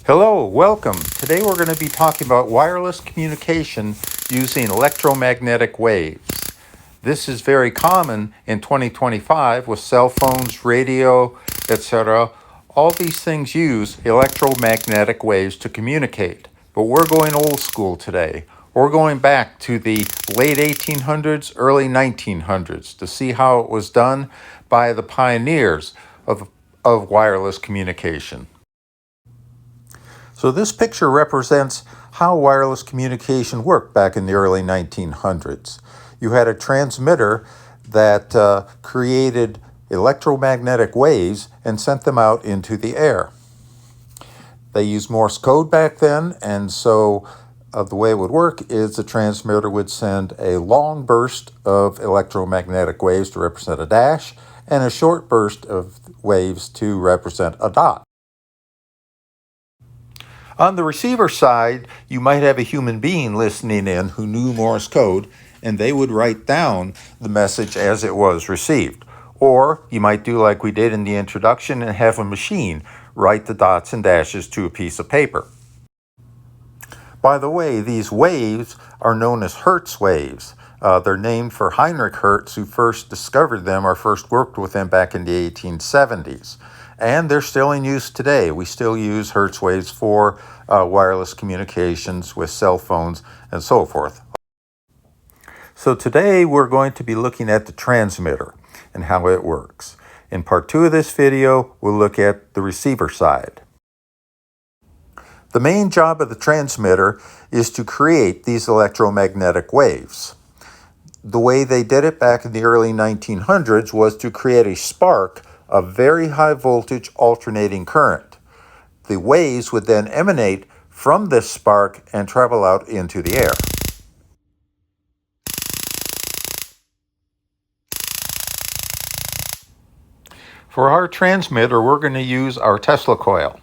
Hello, welcome. Today we're going to be talking about wireless communication using electromagnetic waves. This is very common in 2025 with cell phones, radio, etc. All these things use electromagnetic waves to communicate. But we're going old school today. We're going back to the late 1800s, early 1900s to see how it was done by the pioneers of wireless communication. So this picture represents how wireless communication worked back in the early 1900s. You had a transmitter that created electromagnetic waves and sent them out into the air. They used Morse code back then, and so the way it would work is the transmitter would send a long burst of electromagnetic waves to represent a dash and a short burst of waves to represent a dot. On the receiver side, you might have a human being listening in who knew Morse code, and they would write down the message as it was received. Or you might do like we did in the introduction and have a machine write the dots and dashes to a piece of paper. By the way, these waves are known as Hertz waves. They're named for Heinrich Hertz, who first discovered them or first worked with them back in the 1870s. And they're still in use today. We still use Hertz waves for wireless communications with cell phones and so forth. So today we're going to be looking at the transmitter and how it works. In part 2 of this video, we'll look at the receiver side. The main job of the transmitter is to create these electromagnetic waves. The way they did it back in the early 1900s was to create a spark of very high voltage alternating current. The waves would then emanate from this spark and travel out into the air. For our transmitter, we're going to use our Tesla coil.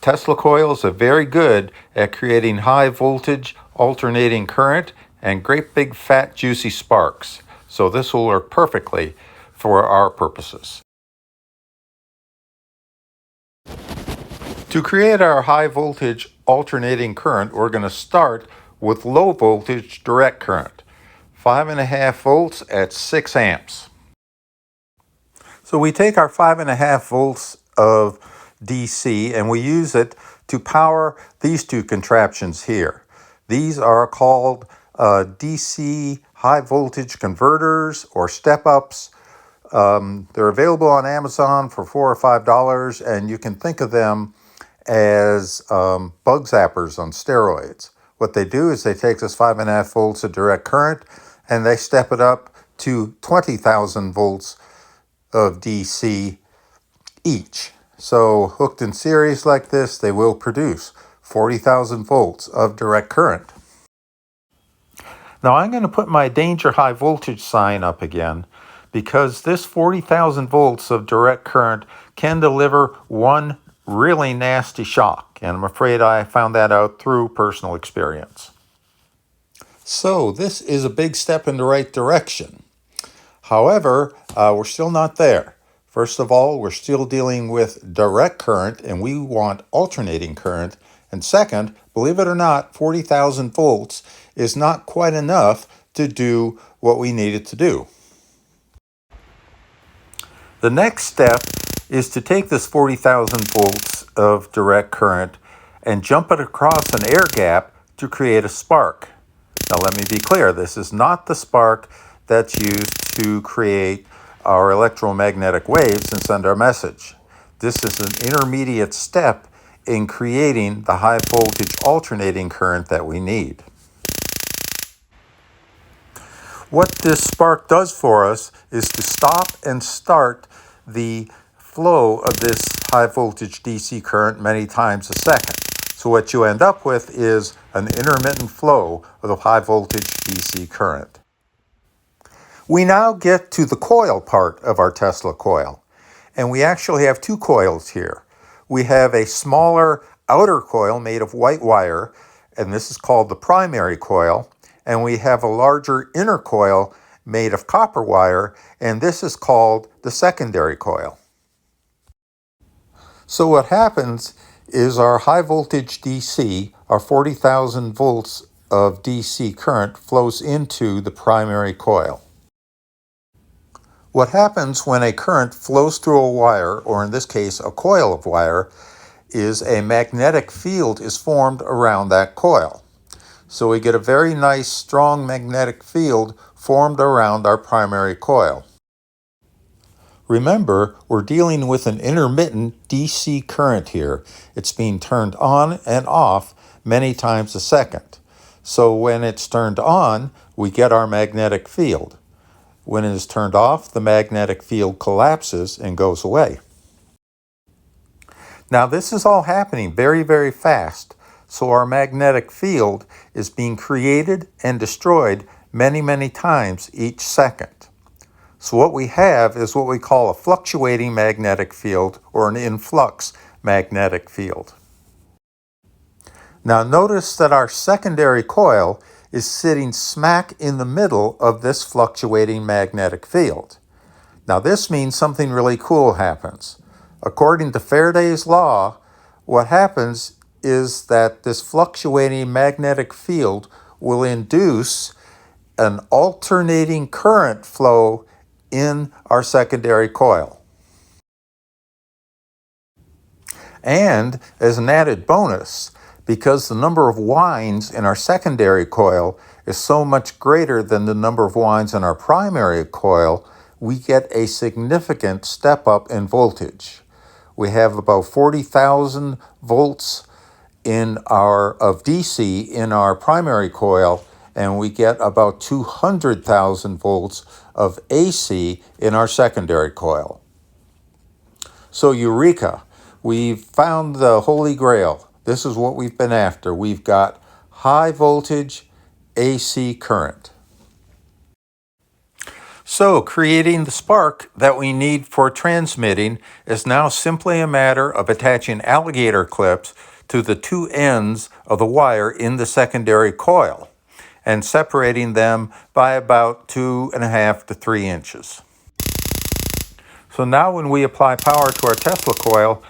Tesla coils are very good at creating high voltage alternating current and great big fat juicy sparks. So this will work perfectly for our purposes. To create our high voltage alternating current, we're going to start with low voltage direct current, 5.5 volts at 6 amps. So we take our 5.5 volts of DC and we use it to power these two contraptions here. These are called DC high voltage converters or step-ups. They're available on Amazon for $4 or $5, and you can think of them as bug zappers on steroids. What they do is they take this 5.5 volts of direct current and they step it up to 20,000 volts of DC each. So hooked in series like this, they will produce 40,000 volts of direct current. Now I'm going to put my danger high voltage sign up again because this 40,000 volts of direct current can deliver one really nasty shock, and I'm afraid I found that out through personal experience. So this is a big step in the right direction. However, we're still not there. First of all, we're still dealing with direct current and we want alternating current. And second, believe it or not, 40,000 volts is not quite enough to do what we need it to do. The next step is to take this 40,000 volts of direct current and jump it across an air gap to create a spark. Now let me be clear, this is not the spark that's used to create our electromagnetic waves and send our message. This is an intermediate step in creating the high voltage alternating current that we need. What this spark does for us is to stop and start the flow of this high voltage DC current many times a second. So what you end up with is an intermittent flow of the high voltage DC current. We now get to the coil part of our Tesla coil, and we actually have two coils here. We have a smaller outer coil made of white wire, and this is called the primary coil, and we have a larger inner coil made of copper wire, and this is called the secondary coil. So what happens is our high voltage DC. Our 40,000 volts of DC current flows into the primary coil. What happens when a current flows through a wire, or in this case a coil of wire, is a magnetic field is formed around that coil. So we get a very nice strong magnetic field formed around our primary coil. Remember, we're dealing with an intermittent DC current here. It's being turned on and off many times a second. So when it's turned on, we get our magnetic field. When it is turned off, the magnetic field collapses and goes away. Now this is all happening very, very fast. So our magnetic field is being created and destroyed many, many times each second. So what we have is what we call a fluctuating magnetic field or an influx magnetic field. Now notice that our secondary coil is sitting smack in the middle of this fluctuating magnetic field. Now this means something really cool happens. According to Faraday's law, what happens is that this fluctuating magnetic field will induce an alternating current flow in our secondary coil. And as an added bonus, because the number of winds in our secondary coil is so much greater than the number of winds in our primary coil, we get a significant step up in voltage. We have about 40,000 volts of DC in our primary coil, and we get about 200,000 volts of AC in our secondary coil. So eureka, we've found the Holy Grail. This is what we've been after. We've got high voltage AC current. So creating the spark that we need for transmitting is now simply a matter of attaching alligator clips to the two ends of the wire in the secondary coil and separating them by about 2.5 to 3 inches. So now when we apply power to our Tesla coil,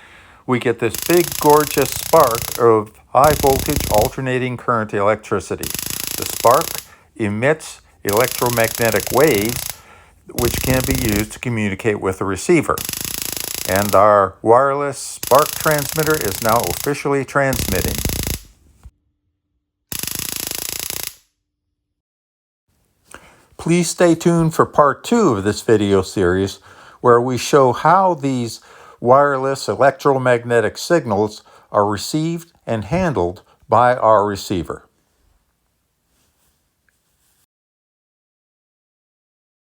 we get this big gorgeous spark of high voltage alternating current electricity. The spark emits electromagnetic waves which can be used to communicate with the receiver. And our wireless spark transmitter is now officially transmitting. Please stay tuned for part 2 of this video series, where we show how these wireless electromagnetic signals are received and handled by our receiver.